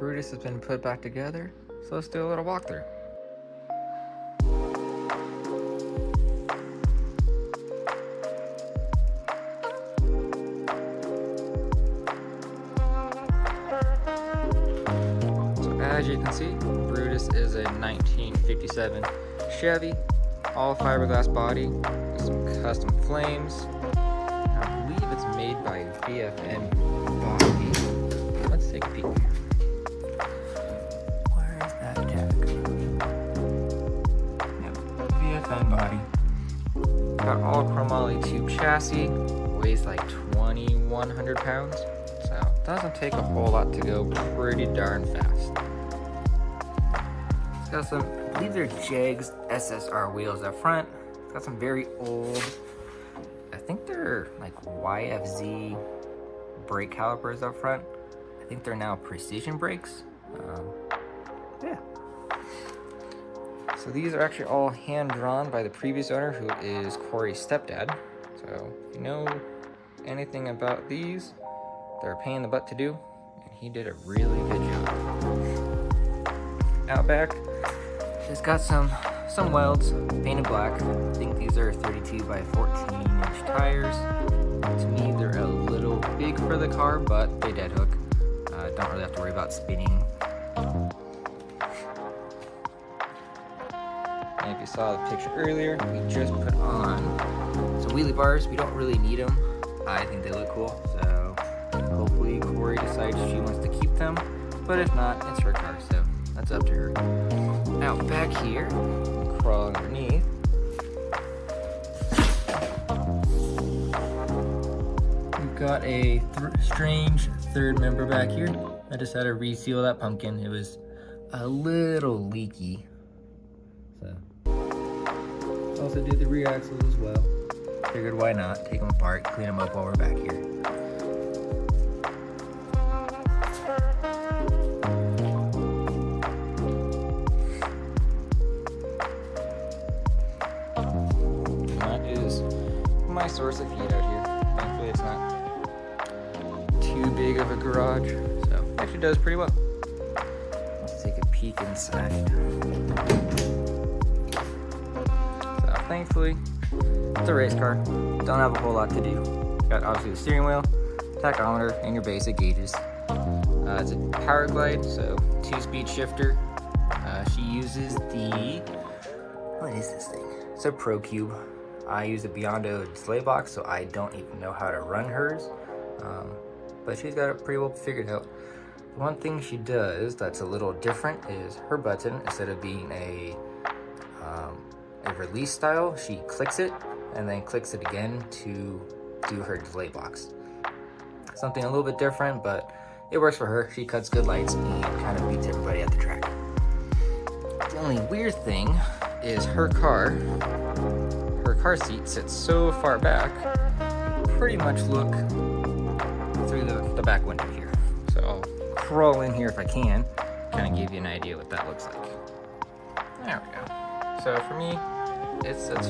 Brutus has been put back together, so let's do a little walkthrough. So as you can see, Brutus is a 1957 Chevy, all fiberglass body with some custom flames. I believe it's made by VFN Body. Let's take a peek. Where is that jack? Yep, VFN Body. Got all chromoly tube chassis, weighs like 2,100 pounds, so it doesn't take a whole lot to go pretty darn fast. It's got some, I believe they're Jegs SSR wheels up front. It's got some very old, I think they're like YFZ brake calipers up front. I think they're now precision brakes. Yeah. So these are actually all hand drawn by the previous owner, who is Corey's stepdad. So if you know anything about these, they're a pain in the butt to do, and he did a really good job. Out back, it's got some welds painted black. I think these are 32 by 14 inch tires. To me, they're a little big for the car, but they dead hook. Don't really have to worry about spinning. And if you saw the picture earlier, we just put on some wheelie bars. We don't really need them. I think they look cool, so hopefully Corey decides she wants to keep them. But if not, it's her car, so that's up to her. Out back here, crawl underneath. We've got a strange third member back here. I just had to reseal that pumpkin. It was a little leaky. So, also did the rear axles as well. Figured why not, take them apart, clean them up while we're back here. My source of heat out here. Thankfully it's not too big of a garage, so it actually does pretty well. Let's take a peek inside. So thankfully it's a race car, don't have a whole lot to do. Got obviously the steering wheel, tachometer, and your basic gauges. It's a power glide, so 2-speed shifter. She uses the, what is this thing? It's a Pro Cube. I use a Biondo display box, so I don't even know how to run hers, but she's got it pretty well figured out. The one thing she does that's a little different is her button, instead of being a release style, she clicks it and then clicks it again to do her display box. Something a little bit different, but it works for her. She cuts good lights and kind of beats everybody at the track. The only weird thing is her car seat sits so far back, you pretty much look through the back window here. So I'll crawl in here if I can, kind of give you an idea what that looks like. There we go. So for me, it sits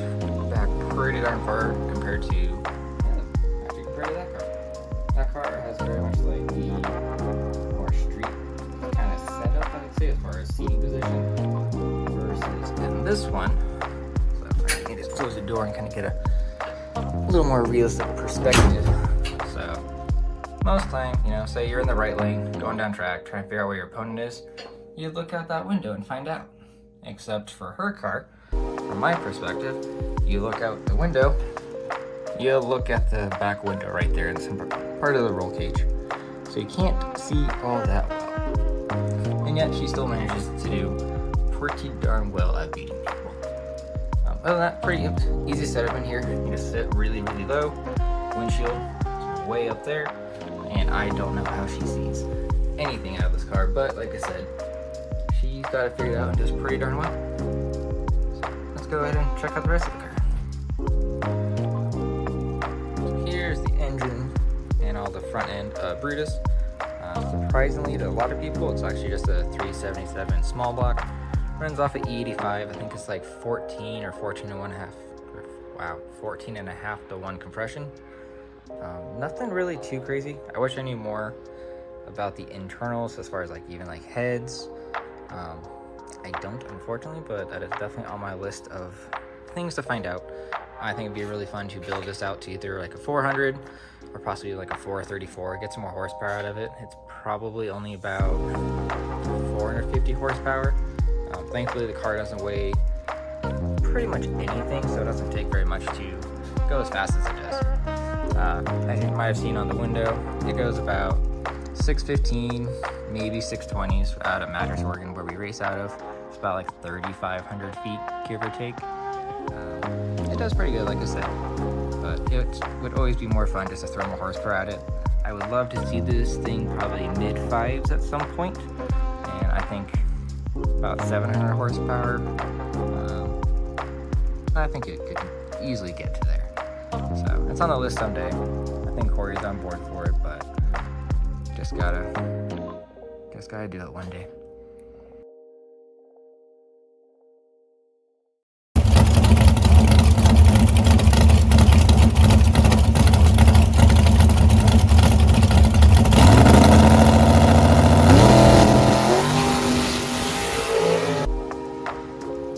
back pretty darn far compared to, actually compared to that car. That car has very much like the more street kind of setup, I would say, as far as seating position, versus in this one. Close the door and kind of get a little more realistic perspective. So most time, say you're in the right lane, going down track, trying to figure out where your opponent is, you look out that window and find out. Except for her car, from my perspective, you look out the window, you look at the back window right there in some part of the roll cage. So you can't see all that well. And yet she still manages to do pretty darn well at beating people. Other than that, pretty easy setup in here. You just sit really, really low. Windshield is way up there, and I don't know how she sees anything out of this car, but like I said, she's got it figured out and does pretty darn well. So let's go ahead and check out the rest of the car. So here's the engine and all the front end of Brutus. Surprisingly to a lot of people, it's actually just a 377 small block. Runs off at E85. I think it's like 14 or 14 and a half to 1 compression. Nothing really too crazy. I wish I knew more about the internals as far as like even like heads. I don't, unfortunately, but that is definitely on my list of things to find out. I think it'd be really fun to build this out to either like a 400 or possibly like a 434, get some more horsepower out of it. It's probably only about 450 horsepower. Thankfully the car doesn't weigh pretty much anything, so it doesn't take very much to go as fast as it does. As you might have seen on the window, it goes about 615, maybe 620s out of Madras, Oregon, where we race out of. It's about like 3,500 feet, give or take. It does pretty good, like I said, but it would always be more fun just to throw more horsepower at it. I would love to see this thing probably mid-5s at some point, and I think about 700 horsepower. I think it could easily get to there. So it's on the list someday. I think Corey's on board for it, but just gotta do it one day.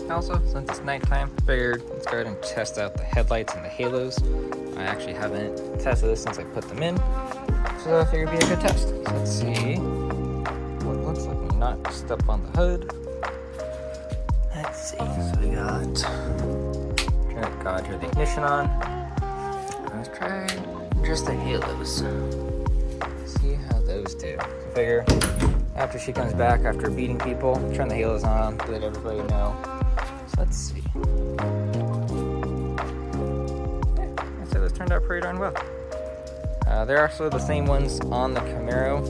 Also, since it's nighttime, I figured let's go ahead and test out the headlights and the halos. I actually haven't tested this since I put them in, so I figured it'd be a good test. So let's see what it looks like when you not step on the hood. Let's see, so we got, turn the ignition on. Let's try just the halos. See how those do. So I figure after she comes back, after beating people, turn the halos on, let everybody know. So let's see. Yeah, I'd say this turned out pretty darn well. They're actually the same ones on the Camaro.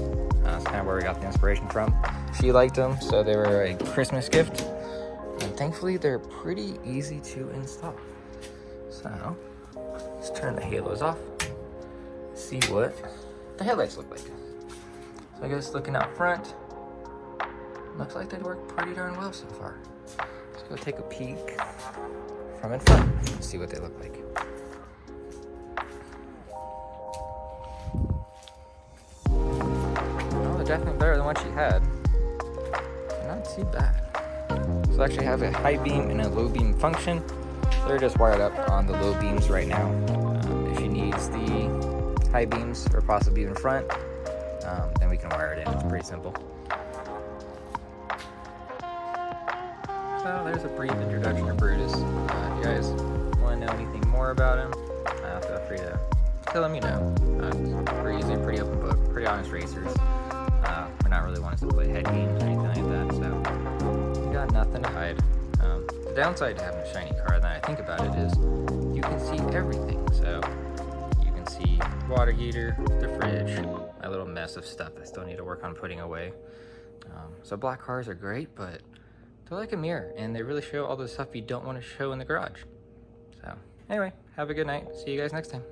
That's kind of where we got the inspiration from. She liked them, so they were a Christmas gift. And thankfully, they're pretty easy to install. So, let's turn the halos off. See what the headlights look like. So I guess looking out front, looks like they work pretty darn well so far. Let's go take a peek from in front and see what they look like. Well, they're definitely better than what she had. Not too bad. So I actually have a high beam and a low beam function. They're just wired up on the low beams right now. If she needs the high beams or possibly even front, then we can wire it in. It's pretty simple. So there's a brief introduction to Brutus. If you guys want to know anything more about him, feel free to let me know. We're usually pretty open book, pretty honest racers. We're not really ones to play head games or anything like that, so we got nothing to hide. The downside to having a shiny car, now I think about it, is you can see everything. So you can see the water heater, the fridge, a little mess of stuff I still need to work on putting away. So black cars are great, but they're like a mirror, and they really show all the stuff you don't want to show in the garage. So anyway, have a good night. See you guys next time.